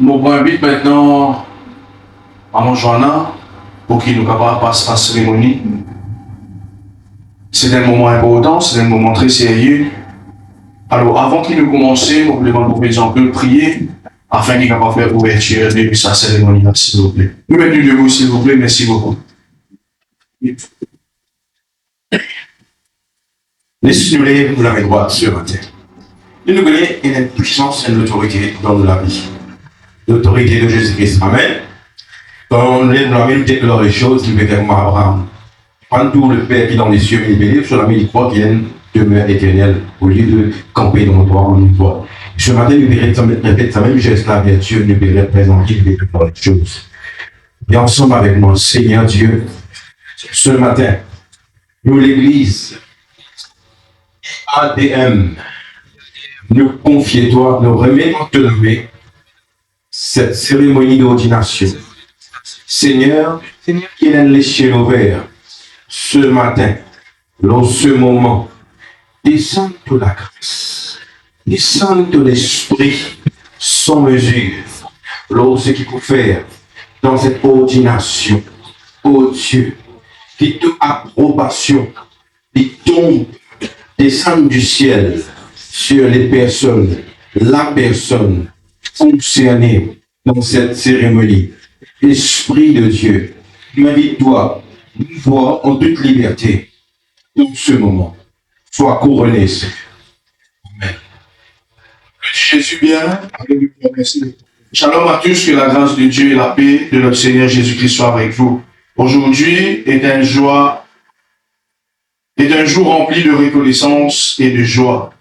Nous invite maintenant Maman Joanna pour qu'il nous capable passer la cérémonie. C'est un moment important, c'est un moment très sérieux. Alors, avant qu'il nous commence, nous voulons demander aux exemples de prier afin qu'il puisse faire l'ouverture de sa cérémonie, s'il vous plaît. Nous mettons debout, s'il vous plaît, merci beaucoup. Laissez-nous lève nous la main droite sur la terre. Nous nous connaissons une puissance et une autorité dans la vie. L'autorité de Jésus-Christ. Amen. Quand nous lève la main, nous déclarons les choses, nous déclarons à Abraham. Prends tout le Père qui est dans les cieux, mais il bénit sur la main, il croit qu'il y a une demeure éternelle au lieu de camper dans le droit en une fois. Ce matin, nous verrons sa même geste là, bien sûr, nous verrons présenter, nous déclarons les choses. Et ensemble avec moi, Seigneur Dieu, ce matin, nous l'Église, ADM, nous confier toi, nous remettons te lever cette cérémonie d'ordination. Seigneur, qu'il ait les cieux ouverts ce matin, dans ce moment, descends de la grâce, descends de l'esprit sans mesure, lorsque qu'il faut faire dans cette ordination. Oh Dieu, qui toute approbation, qui tombe, descend du ciel sur les personnes, la personne concernée dans cette cérémonie. Esprit de Dieu, invite-toi, nous voir en toute liberté dans ce moment. Sois couronné, Seigneur. Amen. Jésus bien, merci. Shalom à tous, que la grâce de Dieu et la paix de notre Seigneur Jésus-Christ soient avec vous. Aujourd'hui est un jour rempli de reconnaissance et de joie,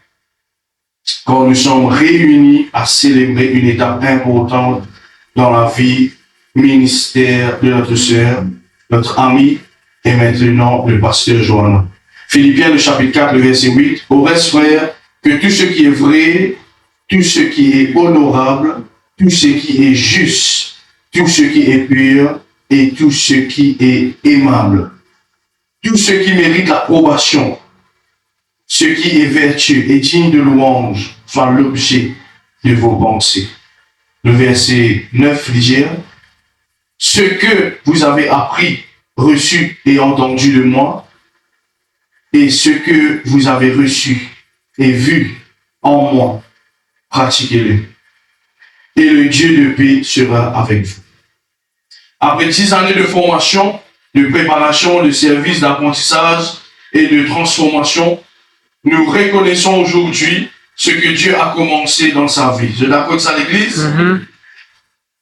quand nous sommes réunis à célébrer une étape importante dans la vie ministère de notre sœur, notre ami, et maintenant le pasteur Joanna. Philippiens, le chapitre 4, le verset 8. Au reste, frère, que tout ce qui est vrai, tout ce qui est honorable, tout ce qui est juste, tout ce qui est pur et tout ce qui est aimable, tout ce qui mérite l'approbation, ce qui est vertueux et digne de louange, soit l'objet de vos pensées. Le verset 9 dit: ce que vous avez appris, reçu et entendu de moi, et ce que vous avez reçu et vu en moi, pratiquez-le. Et le Dieu de paix sera avec vous. Après 10 années de formation, de préparation, de service, d'apprentissage et de transformation, nous reconnaissons aujourd'hui ce que Dieu a commencé dans sa vie. Vous êtes d'accord avec ça, l'Église?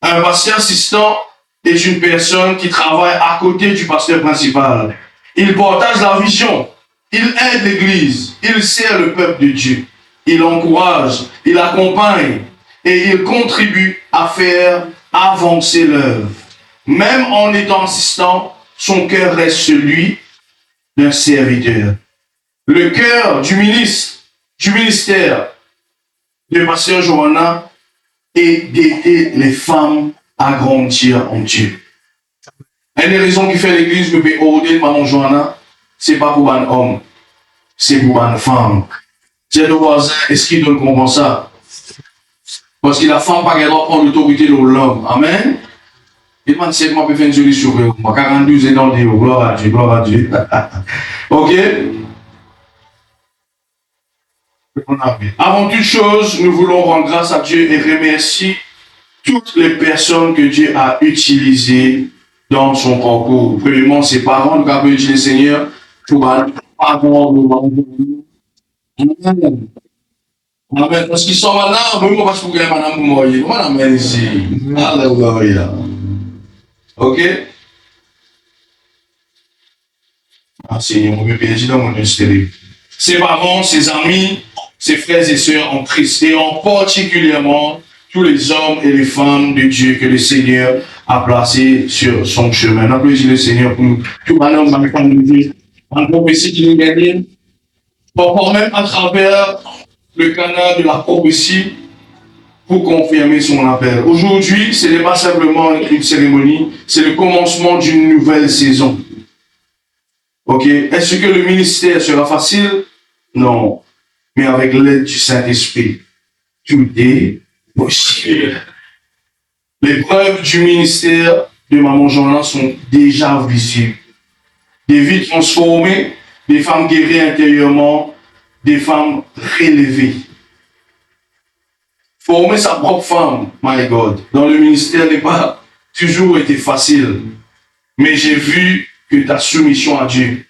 Un pasteur assistant est une personne qui travaille à côté du pasteur principal. Il partage la vision, il aide l'Église, il sert le peuple de Dieu, il encourage, il accompagne et il contribue à faire avancer l'œuvre. Même en étant assistant, son cœur reste celui d'un serviteur. Le cœur du ministère de pasteur Joanna est d'aider les femmes à grandir en Dieu. Une des raisons qui fait l'église de ordonner Maman Joanna, c'est pas pour un homme, c'est pour une femme. C'est le voisin, est-ce qu'il donne comprendre ça? Parce que la femme pas qu'elle doit prendre l'autorité de l'homme. Amen. Et moi, c'est moi qui fais une jolie sourire. Moi, 42 ans de gloire à Dieu, gloire à Dieu. Ok? Avant toute chose, nous voulons rendre grâce à Dieu et remercier toutes les personnes que Dieu a utilisées dans son parcours. Premièrement, ses parents, nous avons utilisé le Seigneur pour avoir Amen. Amen. Parce qu'ils sont maintenant, moi, parce que vous avez madame Moumoye. Madame ici. Alléluia. Ok? Ah, Seigneur, mon bébé, j'ai dans mon ministère. Ses parents, ses amis, ses frères et sœurs en Christ, et en particulièrement tous les hommes et les femmes de Dieu que le Seigneur a placés sur son chemin. Applaudissez le Seigneur pour nous. Tout un homme, ma femme de Dieu, en prophétie qui nous gagne, parfois même à travers le canal de la prophétie pour confirmer son appel. Aujourd'hui, ce n'est pas simplement une cérémonie, c'est le commencement d'une nouvelle saison. Ok? Est-ce que le ministère sera facile? Non. Mais avec l'aide du Saint-Esprit, tout est possible. Les preuves du ministère de Maman Joanna sont déjà visibles. Des vies transformées, des femmes guéries intérieurement, des femmes relevées. Former sa propre femme, my God, dans le ministère n'est pas toujours été facile. Mais j'ai vu que ta soumission à Dieu,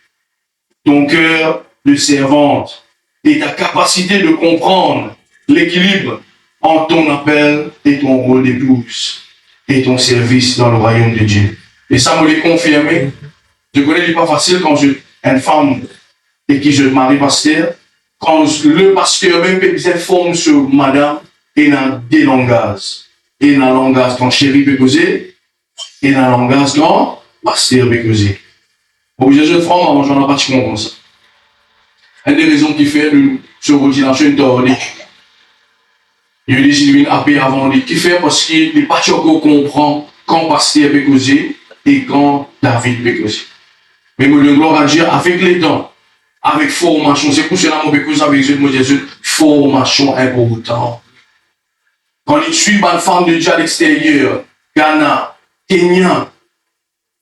ton cœur de servante et ta capacité de comprendre l'équilibre entre ton appel et ton rôle d'épouse et ton service dans le royaume de Dieu. Et ça me l'a confirmé. Je connais, il n'est pas facile quand une femme et qui je marie pasteur, quand le pasteur même s'informe sur madame et dans des langages. Et dans le langage quand chéri peut causer, et dans le langage quand pasteur peut causer. Pour que je femme, moi j'en ai pas de comme ça. Une des raisons qui fait sur l'ordination une tordée. Il y a des illuminations après avant lui, qui fait parce qu'il n'est pas sûr qu'on comprend quand pasteur peut causer et quand David peut causer. Mais moi, le gloire à Dieu, avec les temps, avec formation, c'est pour cela que je peux causer avec Jésus, formation importante. Quand il suit une femme de Dieu à l'extérieur, Ghana, Kenya,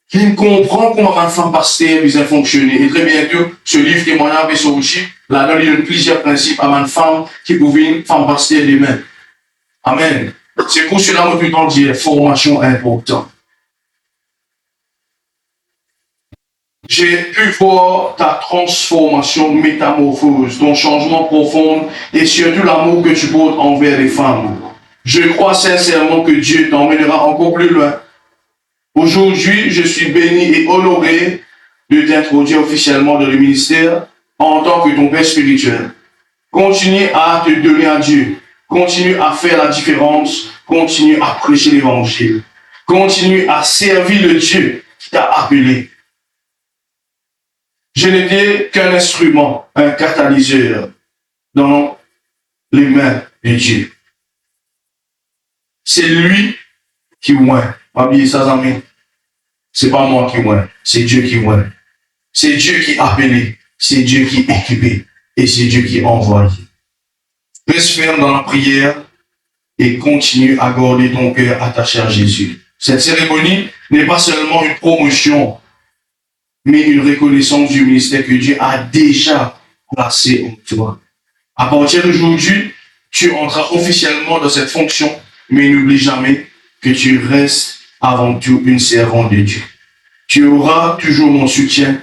qui comprend comment une femme pasteur vient fonctionner. Et très bientôt, ce livre témoignage est sorti. Là-dedans, il y a plusieurs principes à une femme qui pouvait une femme pasteur lui-même. Amen. C'est pour cela que je peux dire formation importante. J'ai pu voir ta transformation, métamorphose, ton changement profond et surtout l'amour que tu portes envers les femmes. Je crois sincèrement que Dieu t'emmènera encore plus loin. Aujourd'hui, je suis béni et honoré de t'introduire officiellement dans le ministère en tant que ton père spirituel. Continue à te donner à Dieu. Continue à faire la différence. Continue à prêcher l'évangile. Continue à servir le Dieu qui t'a appelé. Je n'étais qu'un instrument, un catalyseur dans les mains de Dieu. C'est lui qui oint. Pas oublier ça, amis. C'est pas moi qui oint, c'est Dieu qui oint. C'est Dieu qui a appelé, c'est Dieu qui équipé et c'est Dieu qui envoie. Reste ferme dans la prière et continue à garder ton cœur attaché à Jésus. Cette cérémonie n'est pas seulement une promotion, mais une reconnaissance du ministère que Dieu a déjà placé en toi. À partir d'aujourd'hui, tu entreras officiellement dans cette fonction, mais n'oublie jamais que tu restes avant tout une servante de Dieu. Tu auras toujours mon soutien,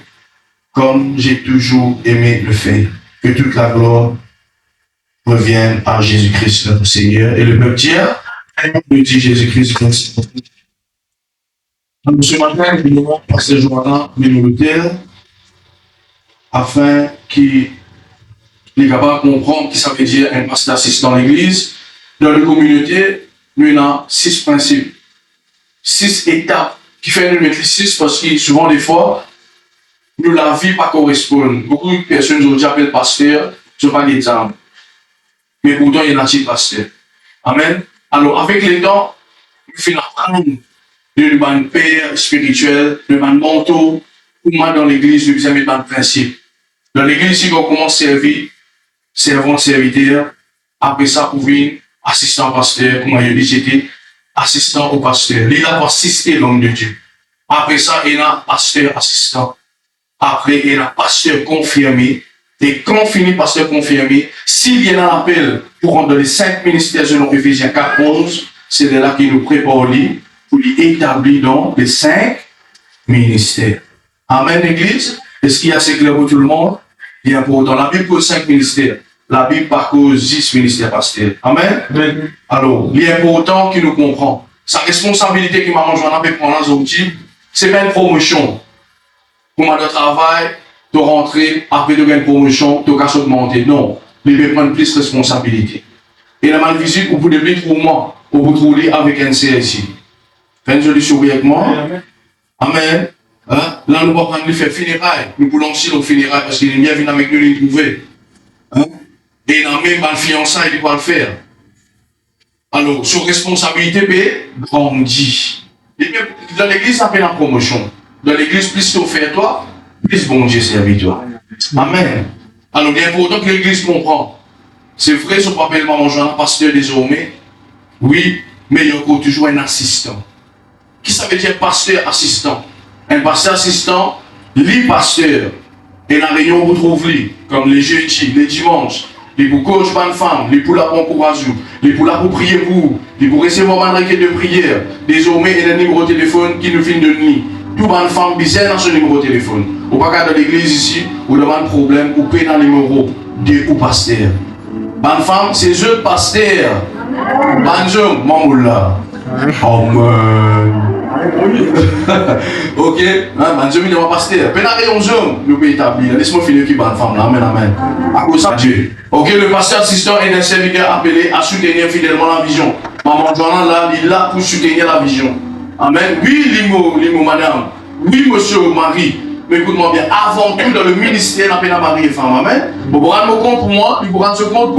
comme j'ai toujours aimé le faire. Que toute la gloire revienne à Jésus-Christ notre Seigneur. Et le peuple nous dit Jésus-Christ notre Seigneur. Ce matin, nous demandons à ce jour-là minoritaire afin qu'il est capable de comprendre ce que ça veut dire un pasteur assistant dans l'église. Dans la communauté, nous avons 6 principes, 6 étapes qui fait nous mettre les 6 parce que souvent, des fois, nous la vie pas correspond. Beaucoup de personnes ont dit appellent pasteur, ce ne sont pas des âmes. Mais pourtant, il y a un petit pasteur. Amen. Alors, avec les temps, nous faisons apprendre de un père spirituel, de un manteau, ou moi dans l'église, nous faisons un principe. Dans l'église, si on commence à servir, servant, serviteur, après ça, pour venir assistant pasteur, comme je dit, j'étais assistant au pasteur. Il a assisté l'homme de Dieu. Après ça, il y a pasteur assistant. Après, il y a pasteur confirmé. Et quand finit pasteur confirmé, s'il y a un appel pour rendre les 5 ministères selon Éphésiens 4:11, c'est de là qu'il nous prépare pour les établir dans les 5 ministères. Amen, l'église. Est-ce qu'il y a assez clair pour tout le monde? Bien important. La Bible cause 5 ministères. La Bible par cause 10 ministères pasteurs. Amen. Amen. Alors, l'important qu'il nous comprend. Sa responsabilité qui m'a mangé en appel pendant l'aujourd'hui, c'est pas une promotion. Pour moi, de travail, de rentrer, après de gagner une promotion, de casse augmenter. Non. Il veut prendre plus de responsabilité. Et la mal visite, vous pouvez vite pour moi, pour vous trouver avec un CSI. Faites une solution avec moi. Amen. Amen. Hein? Là, nous ne pouvons pas prendre faire funérailles. Nous pouvons aussi nos funérailles parce qu'il est bien venu avec nous, les trouver. Hein? Et dans même dans le fiançailles, il doit le faire. Alors, sur responsabilité, peut grandir. Dans l'église, ça fait la promotion. Dans l'église, plus tu fais toi, plus bon Dieu servit toi. Amen. Alors, il est important que l'église comprend. C'est vrai, ce papel maman Joanna, pasteur désormais. Oui, mais il y a toujours un assistant. Qui ça veut dire pasteur assistant? Un pasteur assistant, les pasteurs, et la réunion vous trouve comme les jeudis, les dimanches, les pour coach bonne femme, les pour la bon courage, les pour la pour prier vous, les pour recevoir une requête de prière, désormais il y a un numéro de téléphone qui nous finit de nuit. Tout bonne femme bizarre dans ce numéro de téléphone. Ou pas qu'à dans l'église ici, ou devant un problème, ou paye dans le numéro de ou pasteur. Bonne femme, c'est eux pasteur. Bonne homme, maman là. Amen. Ok, bonne homme, il est pasteur. Pénaré 11 hommes, nous pouvons établir. Laisse-moi finir qui bonne femme là. Amen, amen. À cause de Dieu. Ok, le pasteur assistant est un serviteur appelé à soutenir fidèlement la vision. Maman Joanna là, il est là pour soutenir la vision. Amen. Oui, limo, madame. Oui, monsieur, mari. Mais écoute-moi bien, avant tout dans le ministère, on appelle la mari et femme. Amen. Vous vous rendez compte pour moi, vous vous rendez compte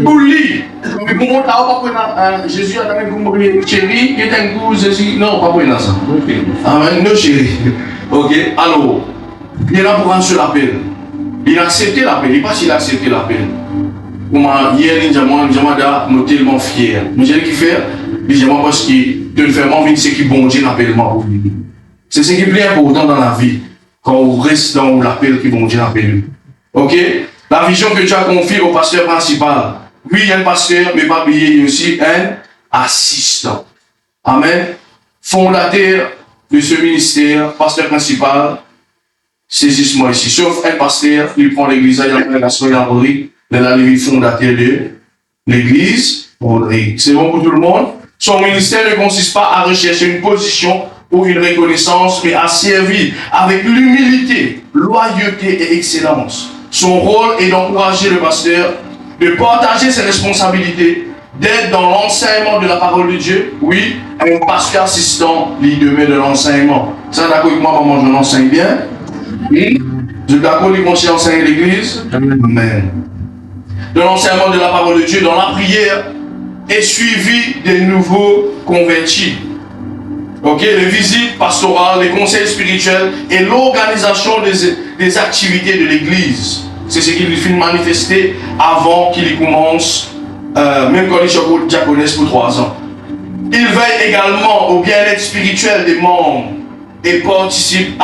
pour lui. Mais pour moi, tu n'as pas Jésus a donné pour chérie, qui est un coup, Jésus. Non, pas pour ça. Amen. Non, chérie. Ok. Alors, il est là pour rendre sur l'appel. Il a accepté l'appel. Il n'est pas s'il a accepté l'appel. Hier, il m'a tellement fier. Mais j'ai dit qu'il fait. Il dit parce qu'il te fait envie, c'est qui bon Dieu l'appelle moi. C'est ce qui est plus important dans la vie. Quand on reste dans l'appel qui bon Dieu l'appelle. Ok? La vision que tu as confiée au pasteur principal. Oui, il y a un pasteur, mais pas oublier, il y a aussi un assistant. Amen. Fondateur de ce ministère, pasteur principal, saisisse-moi ici. Sauf un pasteur, il prend l'église, il a la soirée il est le fondateur de l'église. C'est bon pour tout le monde? Son ministère ne consiste pas à rechercher une position ou une reconnaissance, mais à servir avec l'humilité, loyauté et excellence. Son rôle est d'encourager le pasteur, de partager ses responsabilités, d'être dans l'enseignement de la parole de Dieu. Oui, un pasteur assistant, il demeure de l'enseignement. Ça, d'accord avec moi, maman, je l'enseigne bien. Oui. Je suis d'accord avec moi, j'enseigne l'église. Amen. De l'enseignement de la parole de Dieu, dans la prière, est suivi des nouveaux convertis. Ok, les visites pastorales, les conseils spirituels et l'organisation des activités de l'église. C'est ce qu'il fait manifester avant qu'il commence, même quand il est diaconesse pour 3 ans. Il veille également au bien-être spirituel des membres et participe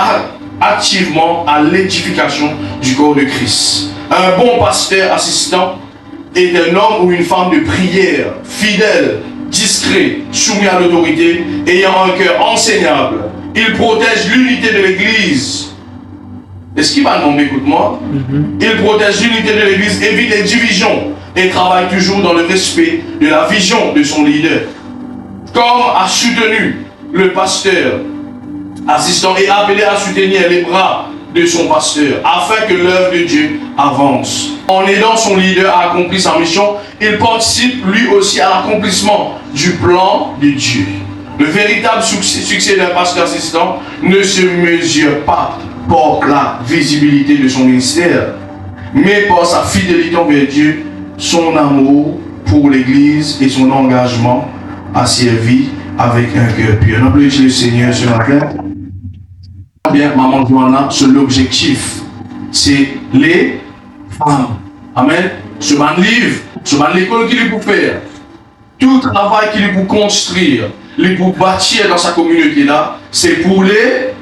activement à l'édification du corps de Christ. Un bon pasteur assistant est un homme ou une femme de prière, fidèle, discret, soumis à l'autorité, ayant un cœur enseignable. Il protège l'unité de l'Église. Est-ce qu'il va nommer, écoute-moi? Il protège l'unité de l'Église, évite les divisions et travaille toujours dans le respect de la vision de son leader. Comme a soutenu le pasteur assistant et appelé à soutenir les bras de son pasteur, afin que l'œuvre de Dieu avance. En aidant son leader à accomplir sa mission, il participe lui aussi à l'accomplissement du plan de Dieu. Le véritable succès d'un pasteur assistant ne se mesure pas par la visibilité de son ministère, mais par sa fidélité envers Dieu, son amour pour l'Église et son engagement à servir avec un cœur pur. N'applaudissez le Seigneur ce matin. Bien, maman Joanna, c'est l'objectif. C'est les femmes. Amen. Ce man livre, ce man l'école qu'il est pour faire, tout travail qu'il est pour construire, les pour bâtir dans sa communauté là, c'est pour les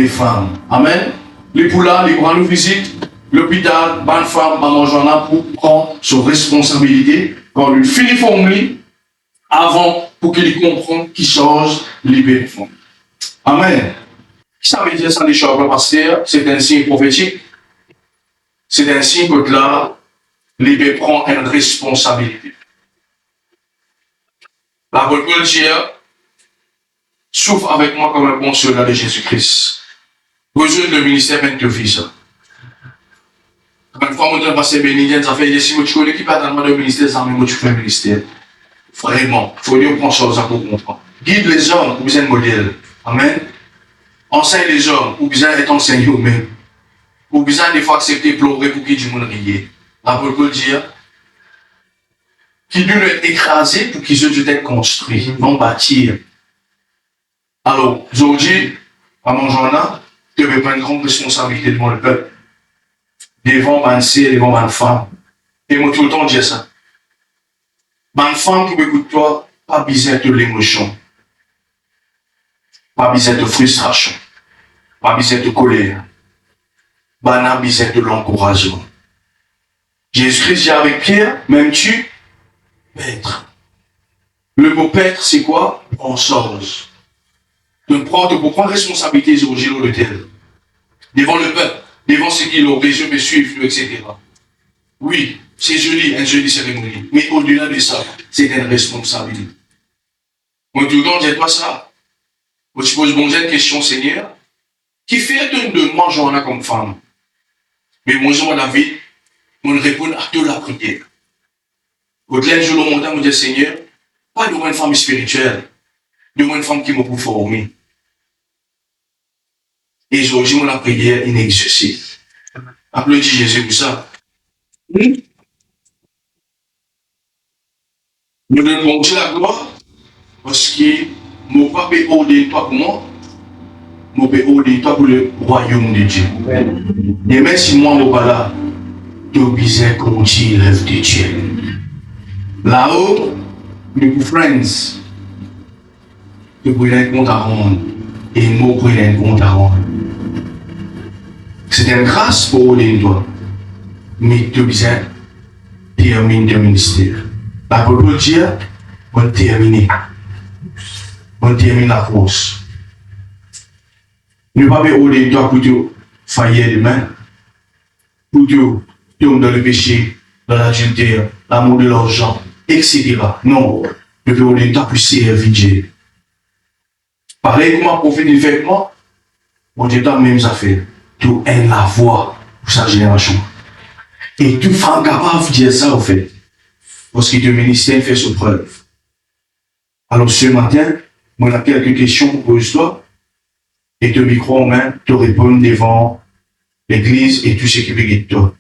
femmes. Amen. Les pour là, les pour nous visite l'hôpital, bonne femme, maman Joanna, pour prendre ses responsabilités, quand il finit formuler, avant pour qu'il comprenne qu'il change les bénéfices. Amen. Ça veut dire ça, les choses, pasteur, c'est un signe prophétique. C'est un signe que là, l'Ibé prend une responsabilité. La Paul dit, souffre avec moi comme un bon soldat de Jésus-Christ. Rejoins le ministère même de vie. Quand une fois, on passe béni, ça fait des signes, tu connais qui pas dans le ministère, ça même tu fais un ministère. Vraiment, il faut dire prendre chose à pour comprendre. Guide les hommes, vous êtes un modèle. Amen. Enseigne les hommes, ou bien être enseigné eux-mêmes. Ou bien des fois accepter pleurer pour qu'ils du monde rier. La Bible dit qu'ils doivent être écrasés pour qu'ils soient être construits, non bâtir. Alors, aujourd'hui, maman Joanna, tu devais prendre une grande responsabilité devant le peuple. Devant ma sœur, devant ma femme. Et moi tout le temps dire ça. Ma femme qui m'écoute toi, pas besoin de l'émotion, pas besoin de frustration, pas besoin de colère, pas besoin de l'encouragement. Jésus-Christ dit avec Pierre, m'aimes-tu? Paître. Le mot paître, c'est quoi? En sens. De prendre responsabilité sur le tel. Devant le peuple, devant ceux qui l'ont besoin me suivre, etc. Oui, c'est joli, un joli cérémonie. Mais au-delà de ça, c'est une responsabilité. Moi, tout le temps, dis pas ça. Moi, je pose une question, Seigneur. Qui fait de moi, j'en ai comme femme? Mais moi, je David, on répond à toute la prière. Au-delà du jour, on me dit, Seigneur, pas de moi une femme spirituelle, de moi une femme qui m'a pour former. Et aujourd'hui, la prière est exaucée. Applaudis Jésus pour ça. Nous donnons Dieu la gloire parce que mon papa est ordonné toi pour moi, mon papa est ordonné toi pour le royaume de Dieu. Et même si moi, mon papa là, tu es besoin qu'on dit l'œuvre de Dieu. Là-haut, nous friends, tu peux un compte à rendre et moi, je peux un compte à rendre. C'est une grâce pour ordonner toi, mais tu as besoin de terminer ton ministère. La parole de Dieu, on termine. On termine la course. Ne pas ordonner toi pour te faillir demain, pour te tomber dans le péché, dans l'adultère, l'amour de l'argent, etc. Non, ne pas ordonner toi pour servir Dieu. Pareil comme un prophète du vêtement, on dit dans les mêmes affaires. Tout est la voix pour sa génération. Et tout femme capable de dire ça, en fait. Parce que le ministère fait son preuve. Alors ce matin, moi, j'ai quelques questions pour toi. Et te micro en main, te répondre devant l'église et tout ce qui veut de toi.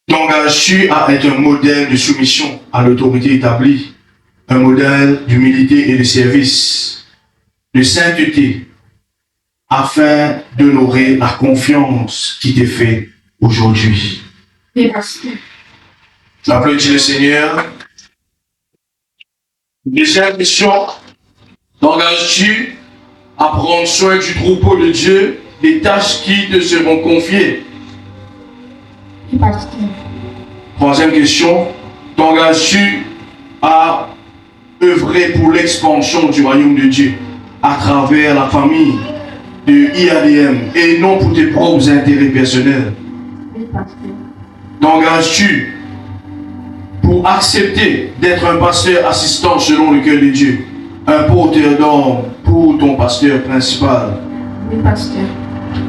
T'engages-tu à être un modèle de soumission à l'autorité établie, un modèle d'humilité et de service, de sainteté, afin d'honorer la confiance qui t'est faite aujourd'hui? Merci. Applaudis le Seigneur. Deuxième question. T'engages-tu à prendre soin du troupeau de Dieu, des tâches qui te seront confiées? Merci. Troisième question. T'engages-tu à œuvrer pour l'expansion du royaume de Dieu à travers la famille de IADM et non pour tes propres intérêts personnels? T'engages-tu pour accepter d'être un pasteur assistant selon le cœur de Dieu, un porteur d'homme pour ton pasteur principal? Oui, pasteur.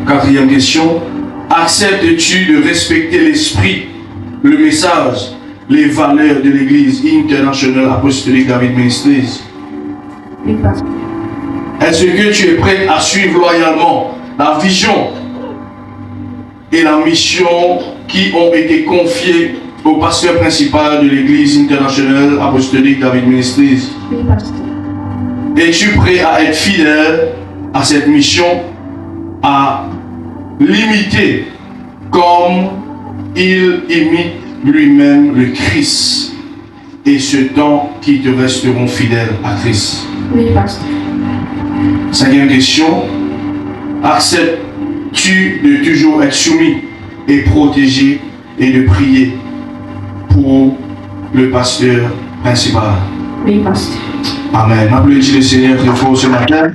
Quatrième question. Acceptes-tu de respecter l'esprit, le message, les valeurs de l'Église internationale apostolique David Ministries? Oui, pasteur. Est-ce que tu es prêt à suivre loyalement la vision et la mission qui ont été confiées au pasteur principal de l'Église internationale apostolique David Ministries? Oui, pasteur. Es-tu prêt à être fidèle à cette mission, à l'imiter comme il imite lui-même le Christ et ce temps qui te resteront fidèles à Christ? Oui, pasteur. Cinquième question. Acceptes-tu de toujours être soumis et protégé et de prier pour le pasteur principal? Oui, pasteur. Amen. Applaudissez le Seigneur très fort ce matin.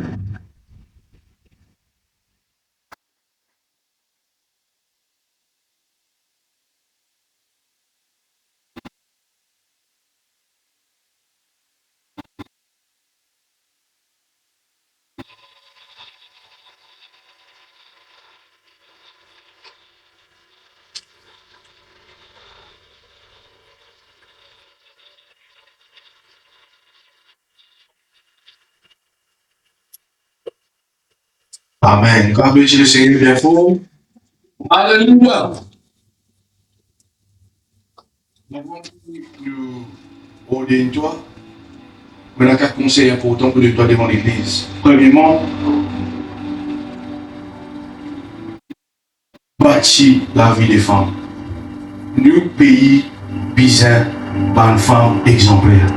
Amen. Applaudissez le Seigneur bien fort. Alléluia. Nous ordonnons toi. Mais il y a 4 conseils importants pour toi devant l'Église. Premièrement, bâtir la vie des femmes. Nous pays bizarre une femme exemplaire.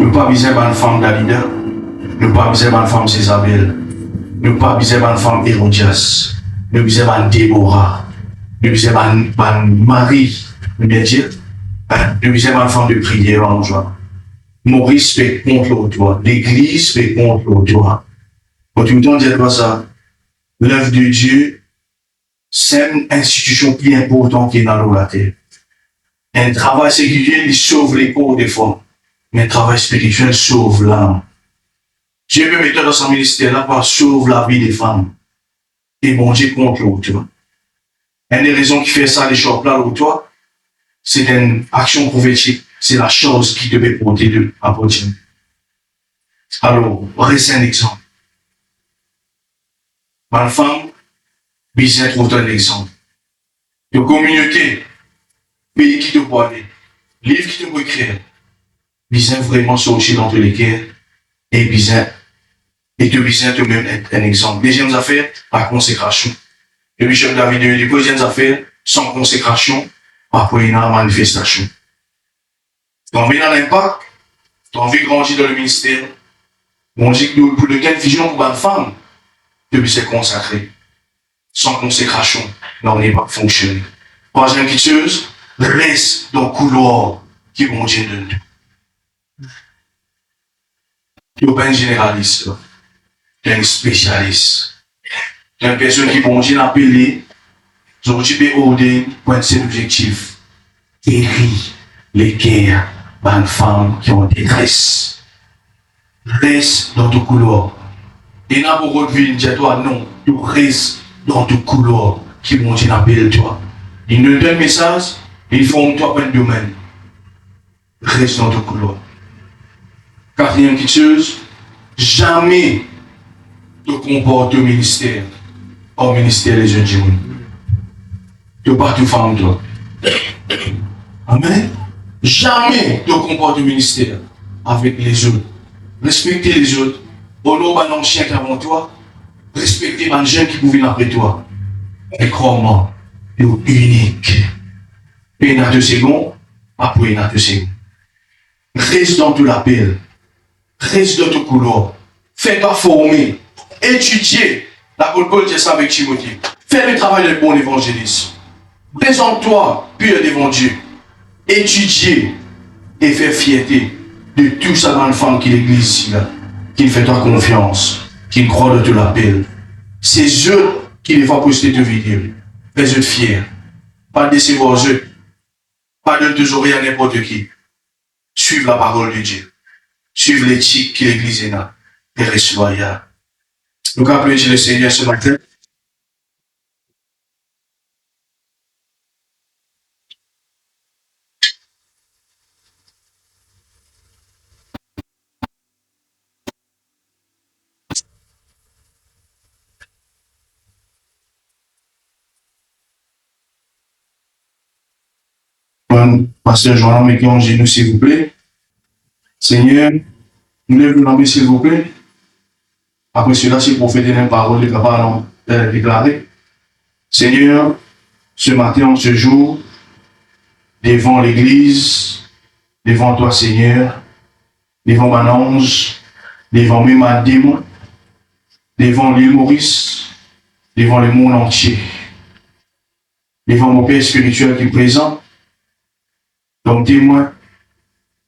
Nous pas besoin d'une femme Dalida. Nous pas besoin d'une femme Isabelle. Nous pas besoin d'une femme Hérodias. Nous besoin d'une Déborah. Nous besoin d'une Marie. Nous bien dire. Nous besoin d'une femme de prière en joie. Mon respect contre l'autre. L'église fait contre l'autre. Quand tu me dis quoi ça, l'œuvre de Dieu, c'est une institution plus importante qui est dans la terre. Un travail séculier, il sauve les corps des femmes. Mais un travail spirituel sauve l'âme. Dieu peut mettre dans son ministère là pour sauver la vie des femmes. Et bon Dieu contre l'autre. Une des raisons qui fait ça, les choses là, l'autre, c'est une action prophétique. C'est la chose qui devait porter de apporter. Alors, reste un exemple. Ma femme, bien trouve un exemple. De communauté, pays qui te peut aller, livre qui te peut écrire, bien vraiment sortir dans tous les cœurs, et bien, et te bien te même être un exemple. Deuxième affaire, la consécration. Le bishop David de dit, deuxième affaire, sans consécration, pas pour une manifestation. Tu as envie dans l'impact, tu as envie de grandir dans le ministère. On dit que pour de quelle vision pour une femme, tu peux se consacrer. Sans consécration, non, on n'est pas fonctionné. Troisième chose, reste dans le couloir qui vont Dieu de nous. Tu n'es pas un généraliste, tu es un spécialiste. Tu es une personne qui vont Dieu appeler, tu peux ordonner pour un seul objectif. Guérir les cœurs par femmes qui ont détresse. Reste dans ton couloir. Et n'a pas de dire toi non, tu restes dans ton couloir qui vont Dieu appeler toi. Il ne donne message, il forme toi un domaine. Reste dans ton couloir. Quatrième chose, jamais te comporte au ministère, au ministère des jeunes gens. Tu n'es pas tout femme toi. Amen. Jamais te comporte au ministère avec les autres. Respectez les autres. Honore un chien qui est avant toi. Respectez les gens qui pouvaient après toi. Et crois-moi, tu es unique. Et dans 2 secondes, après dans 2 secondes. Reste dans tout l'appel. Reste dans ton couloir. Fais-toi former. Étudier. L'apôtre Paul dit ça avec Timothée. Fais le travail d'un bon évangéliste. Présente-toi pur devant Dieu. Étudier et faire fierté de tout ça dans le femme qui l'église ici là. Qui fait toi confiance. Qui croit de tout l'appel. C'est eux qui les font poster de vidéos. Fais-eux fiers. Pas décevoir eux. Pas de toujours rien à n'importe qui. Suivre la parole de Dieu. Suivre l'éthique qui l'église est là. Et reste loyal. Donc après, le Seigneur ce matin. Pasteur Joël, mettez en genoux s'il vous plaît. Seigneur, nous lève s'il vous plaît. Après cela, si le prophète a une parole, il va déclarer. Seigneur, ce matin, en ce jour, devant l'église, devant toi, Seigneur, devant mon ange, devant même un démon, devant l'île Maurice, devant le monde entier, devant mon Père spirituel qui est présent, comme témoin,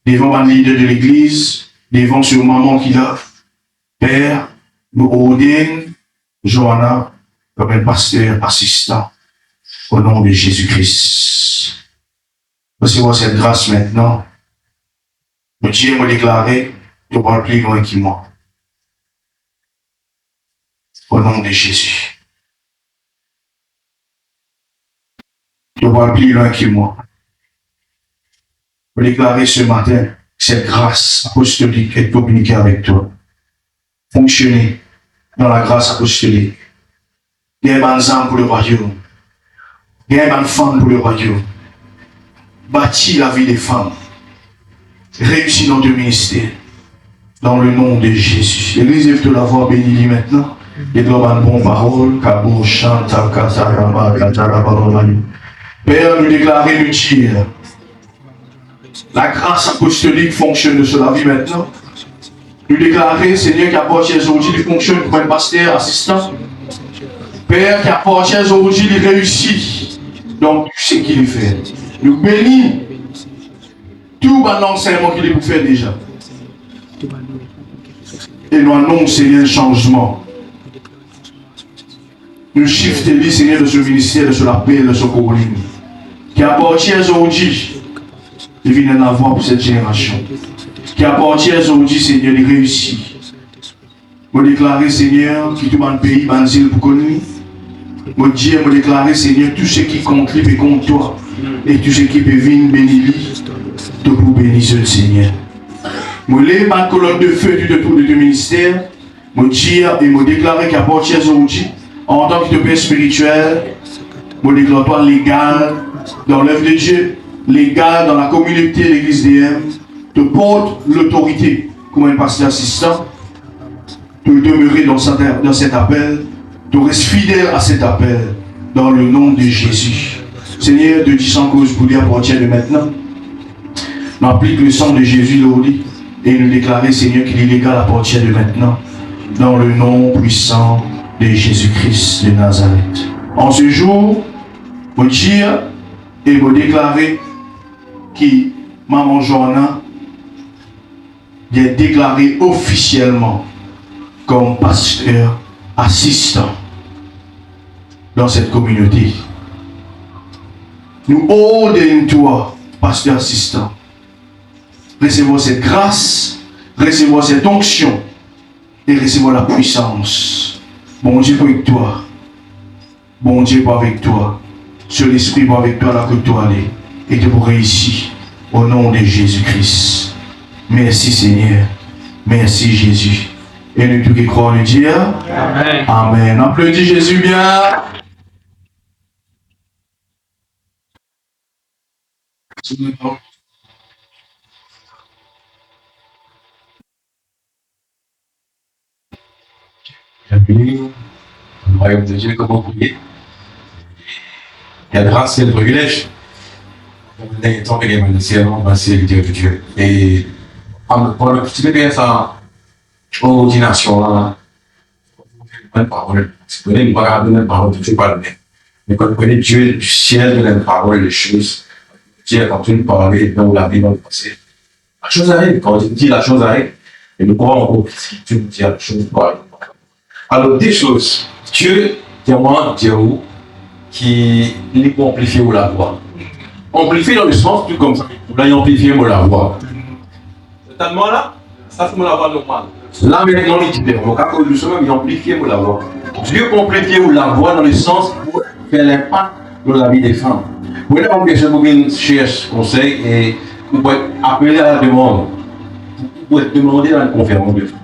devant un leader de l'église, devant ce maman qui l'a, Père, nous ordonnons Johanna comme un pasteur assistant au nom de Jésus-Christ. Recevez cette grâce maintenant. Le Dieu m'a déclaré, tu vas plus loin que moi. Au nom de Jésus. Tu vas plus loin que moi. Je déclarer ce matin cette grâce apostolique et communiquer avec toi. Fonctionner dans la grâce apostolique. Il y a un âme pour le royaume. Il y a une femme pour le royaume. Bâtir la vie des femmes. Réussir dans deux ministères. Dans le nom de Jésus. L'église lève la voix bénie maintenant. Et doit une bonne parole. Kabo chanta katarama katarama. Père, nous déclarer le tir. La grâce apostolique fonctionne sur la vie maintenant. Nous déclarer, Seigneur, qui apporte aujourd'hui, il fonctionne comme un pasteur assistant. Père, qui apporte aujourd'hui, il réussit. Donc, tu sais qu'il fait. Nous bénis tout l'enseignement qu'il est pour faire déjà. Et nous annonçons, Seigneur, un changement. Nous shiftons, Seigneur, de ce ministère, de ce appel, de ce calling. Qui appartient aujourd'hui, il vient d'en avoir pour cette génération. Qui appartient aujourd'hui, Seigneur, il réussit. Je déclare, Seigneur, qui tout le pays, banzil pour connaître. Je déclare, Seigneur, tout ce qui compte, et contre toi. Et tout ce qui peut venir bénir, te pour bénir ce Seigneur. Je lève ma colonne de feu du detour de ton ministère. Je dis et je déclare qu'il appartient aujourd'hui, en tant que père spirituel, je déclare toi légal dans l'œuvre de Dieu, légal dans la communauté de l'église DM, te porte l'autorité comme un pasteur assistant, te demeurer dans cet appel, te rester fidèle à cet appel, dans le nom de Jésus. Seigneur, de 10 causes pour lui appartient de maintenant. Nous applique le sang de Jésus l'ordi et nous déclarer, Seigneur, qu'il est légal appartient de maintenant, dans le nom puissant de Jésus-Christ de Nazareth. En ce jour, je dire et je déclarer que Maman Joanna est déclaré officiellement comme pasteur assistant dans cette communauté. Nous ordonnons toi, pasteur assistant, recevons cette grâce, recevons cette onction et recevons la puissance. Bon Dieu pour avec toi. Bon Dieu pour avec toi. Sur l'Esprit pour avec toi là que toi allez. Et te pour réussir. Au nom de Jésus-Christ. Merci Seigneur. Merci Jésus. Et nous tous qui croyons le dire. Amen. Amen. Applaudis Jésus bien. Bienvenue dans le royaume de Dieu, comment prier. Il y a grâce et le privilège. Dans le dernier temps, il y a un serment de la serviteur de Dieu. Et pour le petit peu ça, ordination là, une parole. Si vous connaissez une parole, je ne sais pas le même. Mais quand vous connaissez Dieu du ciel, de la parole, les choses, Dieu quand une parole, dans la vie, dans le passé. La chose arrive, quand il dit la chose arrive, et nous croyons encore que Dieu nous dit la chose arrive. Alors, des choses, Dieu, témoin, Dieu, qui les amplifie ou la voix. Amplifier dans le sens, tout comme ça, vous l'avez amplifié ou la voix. Totalement là, ça c'est la voix normale. Là maintenant, il dit, quand nous sommes, il amplifie ou la voix. Dieu amplifie ou la voix dans le sens pour faire l'impact dans la vie des femmes. Vous pouvez avoir question pour une cherche conseil et vous pouvez appeler à la demande. Vous pouvez demander dans une conférence de femmes.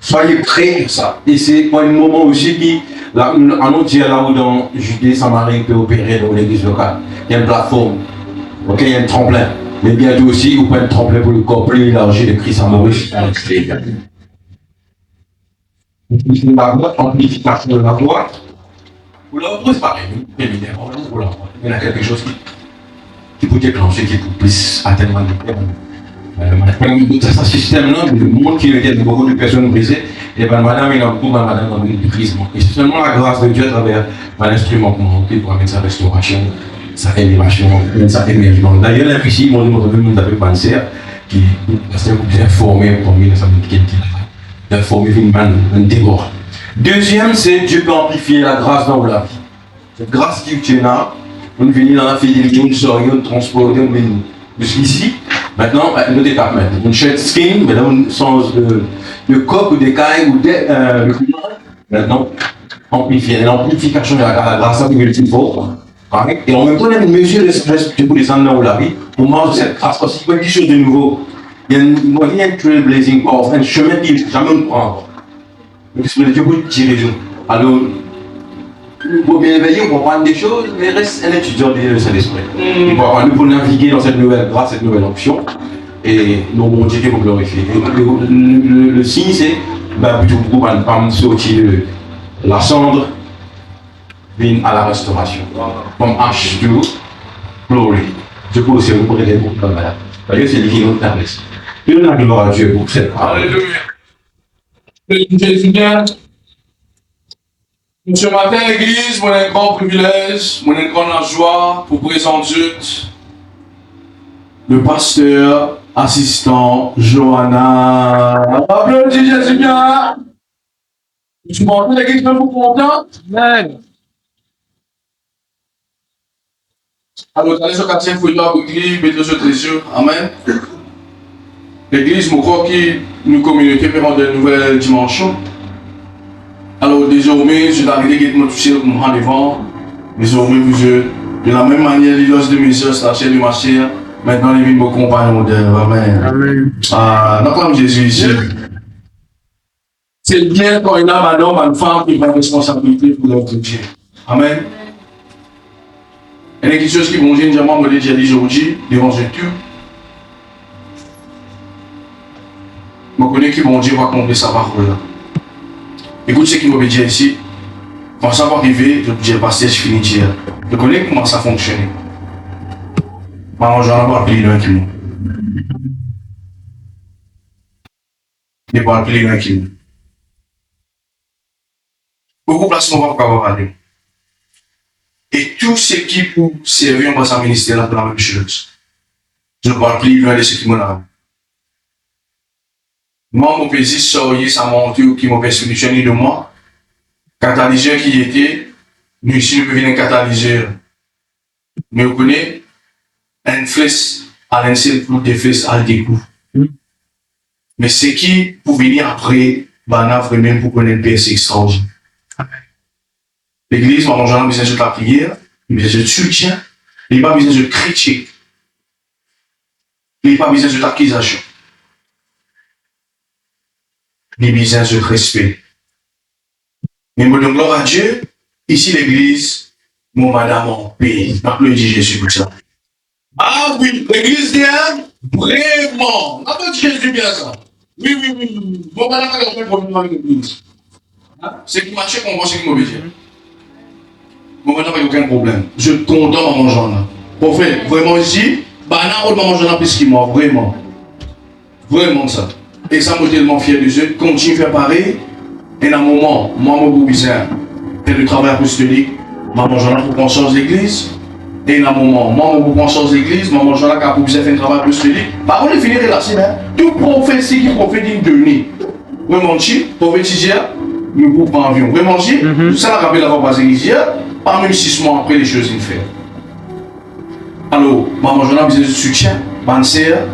Soyez prêts à ça. Et c'est un moment aussi qui, là, on dit là où dans Judée, Samarie peut opérer dans l'église locale. Il y a une plateforme, okay, il y a un tremplin. Mais bientôt aussi, vous pouvez un tremplin pour le corps plus élargi de Christ en Maurice à l'extérieur. Amplification de la voix. Pour la voix, c'est pareil, évidemment. Il y a quelque chose qui peut déclencher, qui peut plus atteindre le terme. Ce système-là, le monde qui est beaucoup de personnes brisées, et bien madame, il a beaucoup madame dans une crise. Et c'est seulement la grâce de Dieu à travers l'instrument qui pour amener sa restauration, sa élévation, sa émergence. D'ailleurs, là, ici, mon nom d'appel cancer, qui est bien formé pour lui, ça veut dire qu'il a formé un débord. Deuxième, c'est Dieu peut amplifier la grâce dans la vie. Cette grâce qui est là, on vient dans la fidélité, on sort, on transporte, on vient jusqu'ici. Maintenant, nous étapes maintenant. On shed skin, mais là, on change de coque ou d'écaille ou de. Maintenant, amplifier. L'amplification de la grâce, ça, c'est ce qu'il faut. Et en même temps, il y a une mesure de stress pour descendre dans la vie, pour manger cette grâce, parce qu'il y a quelque chose de nouveau. Il y a un trailblazing path, un chemin qui jamais on prend. Donc, c'est le Dieu pour tirer. Alors, pour bien éveiller, on comprend des choses, mais reste un étudiant de Saint-Esprit. Il faut avoir pour naviguer dans cette nouvelle grâce, cette nouvelle option, et nous, bon Dieu, pour glorifier. Le signe, c'est, plutôt pour ne pas sortir de la cendre, à la restauration. Comme H2, glory. Je peux aussi vous prêter pour le malade. Parce que c'est lui qui nous traverse. Et on a gloire à Dieu pour cette parole. Alléluia. Jésus bien. Ce matin, l'église, mon un grand privilège, mon une grande joie pour présenter le pasteur assistant Johanna. Applaudissez Jésus bien. Je suis content, l'église, vous content? Amen. Alors, allez sur le quartier, il faut y avoir l'église, mettez sur les yeux. Amen. L'église, je crois que nous communiquons vers de nouvelles dimensions. Alors, désormais, je t'arrive à me toucher comme rendez-vous. Désormais, vous êtes de la même manière, l'île de mes soeurs, la chair de ma chair. Maintenant, les vies me compagnons d'elle. Amen. Amen. Ah, donc, Jésus ici. C'est bien quand il y a un homme, une femme qui prend la responsabilité pour l'œuvre de Dieu. Amen. Il y a quelque chose qui vont dire, moi, je l'ai dit aujourd'hui, devant Dieu. Je connais qui vont dire, va accomplir sa parole. Écoute ce qui m'a dit ici. Quand ça va arriver, je dis, pasteur, je finis de dire. Je connais comment ça fonctionne. Maman, j'en ai pas appelé l'un qui m'a. Je n'ai pas appelé l'un qui m'a. Beaucoup de placements vont pas parler. Et tout ce qui pour servir dans sa ministère là, dans la même chose. Je ne parle plus l'un de ceux qui m'ont là. Moi, mon plaisir, sortir sa monture qui m'a fait solutionner de moi. Catalyseur qui était, nous ici, nous pouvons venir catalyseur. Mais vous connaissez, un flèche à l'insel pour des flèches à des coups. Mais ce qui, pour venir après, bah, vraiment pour connaître le PS extraordinaire. L'église, maman, j'en ai besoin de la prière, il a besoin de soutien, il n'a pas besoin de critique, il n'a pas besoin de l'accusation. Il a besoin de respect. Mais moi, donc, gloire à Dieu, ici l'église, mon madame en paix. Applaudis Jésus pour ça. Ah oui, l'église vient vraiment. Applaudis Jésus bien ça. Oui, oui, oui. Mon madame a aucun problème avec l'église. C'est qui marche, qu'on voit ce qui m'a dit. Mon madame n'a aucun problème. Je suis content maman Jean. Pour faire vraiment ici, banane maman Jean plus qu'il m'a vraiment. Vraiment ça. Et ça m'a tellement fier de Dieu. Continue à faire pareil. Et dans un moment, moi, je besoin faire le travail apostolique. Maman Jean pour conscience d'église. Et dans un moment, moi, je conscience d'église. Maman Jean a besoin de faire un travail apostolique. Par contre, il finit là, c'est bien. Tout prophétie qui prophétise de nuit. Vraiment, prophétiser, nous pouvons pas avion. Vraiment, ça l'a rappelé la fois passée. Pas même 6 mois après les choses qu'il fait. Alors, maman Jean a besoin de soutien. Bonne sœur.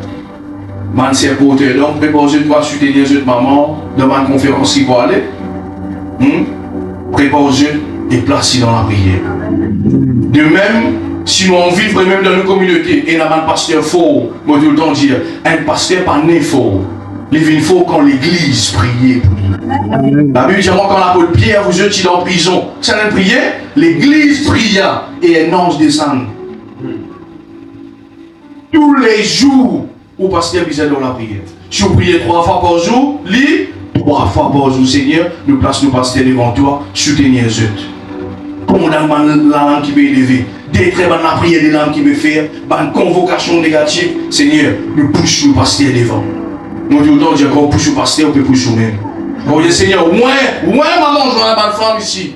Man c'est porteur donc préparez-vous de soutenir les maman dans ma conférence qui va aller. Préparez-vous et placez dans la prière. De même, si nous vivons même dans nos communautés, et là un pasteur fort, moi tout le temps dire, un pasteur pas né fort. Il vient fort quand l'église priait pour lui. La Bible dit quand l'apôtre Pierre vous êtes en prison, ça n'a prié, l'église pria et un ange descend. Tous les jours. Ou pasteur besoin dans la prière. Si vous priez 3 fois par jour, lis 3 fois par jour, Seigneur, nous plaçons nos pasteurs devant toi, soutenir les autres. Condamne la langue qui peut élever, détruire la prière des langues qui peut faire, une convocation négative, Seigneur, nous poussons nos pasteurs devant. Nous disons autant dire qu'on pousse nos pasteurs, on peut pousser nous-mêmes. On dit Seigneur, ouais, maman, je vois la bonne femme ici.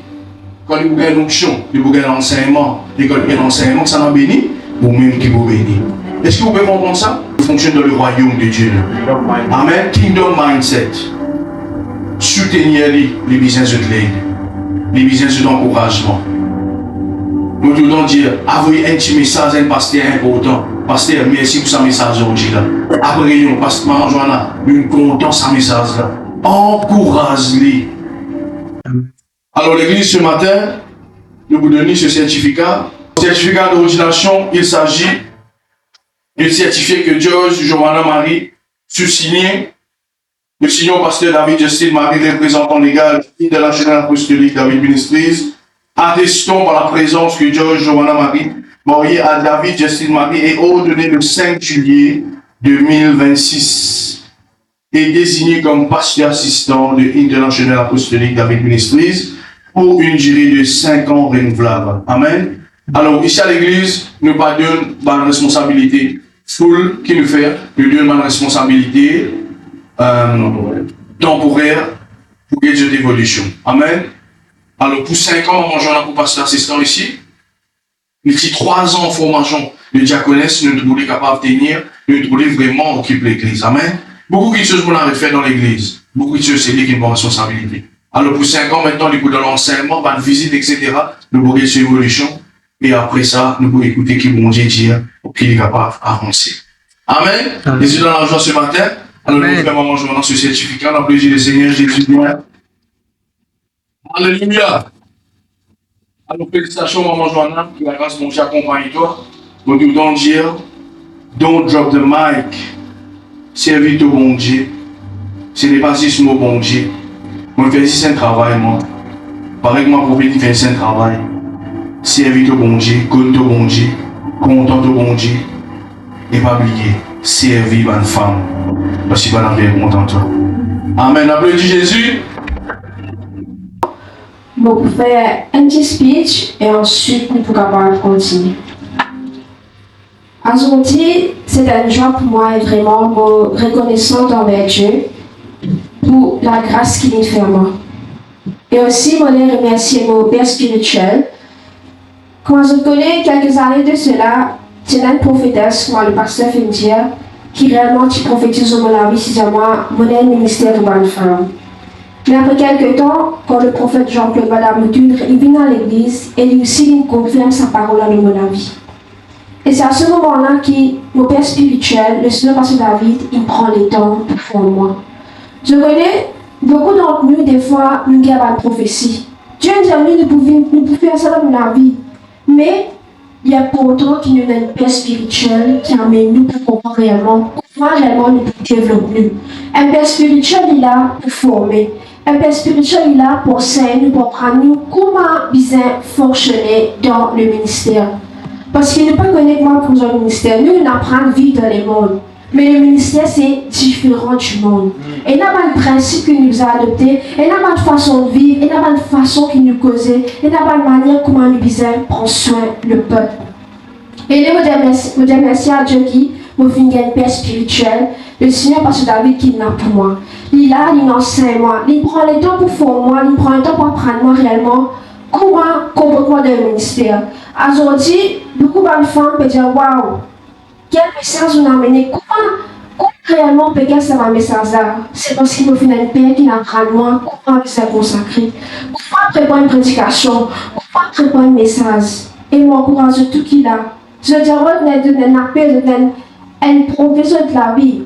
Quand il y a une onction, il y a un enseignement, il y a un enseignement, ça n'a béni, ou même qui vous bénit. Est-ce que vous pouvez comprendre ça? Ça fonctionne dans le royaume de Dieu. Amen. Kingdom mindset. Soutenir les business de l'aide. Les business d'encouragement. Nous devons dire, envoyez un petit message à un pasteur important. Pasteur, merci pour ce message aujourd'hui. Après, nous, pasteur Johanna, nous comptons ce message là. Encourage-les. Alors, l'église ce matin, nous vous donnons ce certificat. Certificat d'ordination, il s'agit de certifier que George Johanna Marie sous-signé, le signé au pasteur David Justin Marie, représentant légal de la chaîne apostolique David Ministries, attestons par la présence que George Johanna Marie, marié à David Justin Marie, est ordonné le 5 juillet 2026 et désigné comme pasteur assistant de International Apostolic David Ministries pour une durée de 5 ans renouvelable. Amen. Alors, ici à l'église, nous pas donner une responsabilité full qui nous fait, nous donne une responsabilité temporaire pour que Dieu d'évolution. Amen. Alors, pour 5 ans, on mange pour pasteur assistant ici. Il dit 3 ans en formation de diaconesse, nous trouvons capables de tenir, nous trouvons vraiment occuper l'église. Amen. Beaucoup de choses qu'on a fait dans l'église. Beaucoup de choses, c'est lui qui a une responsabilité. Alors, pour 5 ans, maintenant, nous pouvons dans l'enseignement, pas de visite, etc. Nous pouvons sur l'évolution. Et après ça, nous pouvons écouter qui bon Dieu dit pour qu'il est capable d'avancer. Amen. Je suis dans la joie ce matin. Alors, nous faisons un maman dans ce certificat. Dans le plaisir du Seigneur Jésus. Alléluia. Alors, félicitations, maman Joanna, que la grâce de mon Dieu accompagne toi. Nous devons dire, don't drop the mic. Servir au bon Dieu. Ce n'est pas juste mon bon Dieu. Moi, je fais un travail, moi. Pareil que ma propriété fait un travail. Servir au bon Dieu, compte au bon Dieu, content au bon Dieu. Et pas oublier, servir une femme. Parce qu'il va en bien content toi. Amen. Applaudis Jésus. Bon, pour faire un petit speech et ensuite nous pourrons continuer. Aujourd'hui, c'est une joie pour moi et vraiment reconnaissant envers Dieu pour la grâce qu'il nous fait à moi. Et aussi, je voulais remercier mon père spirituel. Quand je connais quelques années de cela, c'est une prophétesse, moi, le pasteur Findia, qui réellement prophétise au Malawi, c'est à moi, mon ministère de bonne femme. Mais après quelques temps, quand le prophète Jean-Claude Madame-Tudre, il vient dans l'église et lui aussi il confirme sa parole à Malawi. Et c'est à ce moment-là que mon père spirituel, le Seigneur Pasteur David, il prend le temps pour moi. Je connais beaucoup d'entre nous, des fois, nous avons une prophétie. Dieu nous a mis nous faire ça dans la vie. Mais il y a pourtant qu'il y a une paix spirituelle qui amène nous pour comprendre réellement nous développer. Un paix spirituel est là pour former. Un paix spirituel est là pour enseigner, pour apprendre comment bien fonctionner dans le ministère. Parce qu'il n'est pas connectement pour le ministère. Nous, on apprend à vivre dans le monde. Mais le ministère, c'est différent du monde. Et il n'y a pas de principe qu'il nous a adopté, il n'y a pas de façon de vivre, il n'y a pas de façon qu'il nous cause, il n'y a pas de manière comment nous prendre soin du peuple. Et là, je dis merci à Dieu qui m'a fait une paix spirituelle. Le Seigneur, parce que David, qui n'a pour moi. Il est là, il enseigne moi, il prend le temps pour former moi, il prend le temps pour apprendre moi réellement comment comportement dans le ministère. Aujourd'hui, beaucoup de femmes peuvent dire waouh, quel message on a amené, comment réellement peut dire ça message là. C'est parce qu'il me fait une paix qui apprend moi comment se consacrer, comment préparer une prédication, comment préparer un message. Et m'encourage tout qu'il a. Je dirais un professeur de la vie,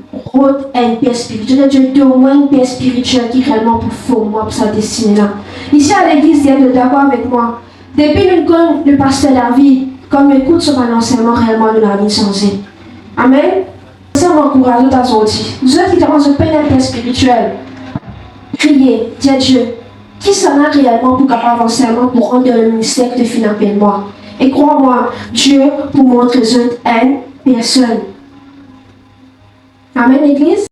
une paix spirituelle. Je dis au moins une paix spirituelle qui est réellement pour moi, pour sa destinée là. Ici à l'église, il y a de d'accord avec moi. Depuis le pasteur David, comme écoute son enseignement réellement de la vie changée. Amen. Ça m'encourage aujourd'hui. Vous êtes qui commencent à payer une paix spirituelle. Criez, dis Dieu, qui s'en a réellement pour capable enseignement pour rendre le ministère de financer moi. Et crois-moi, Dieu pour montrer une personne. Amen, l'église.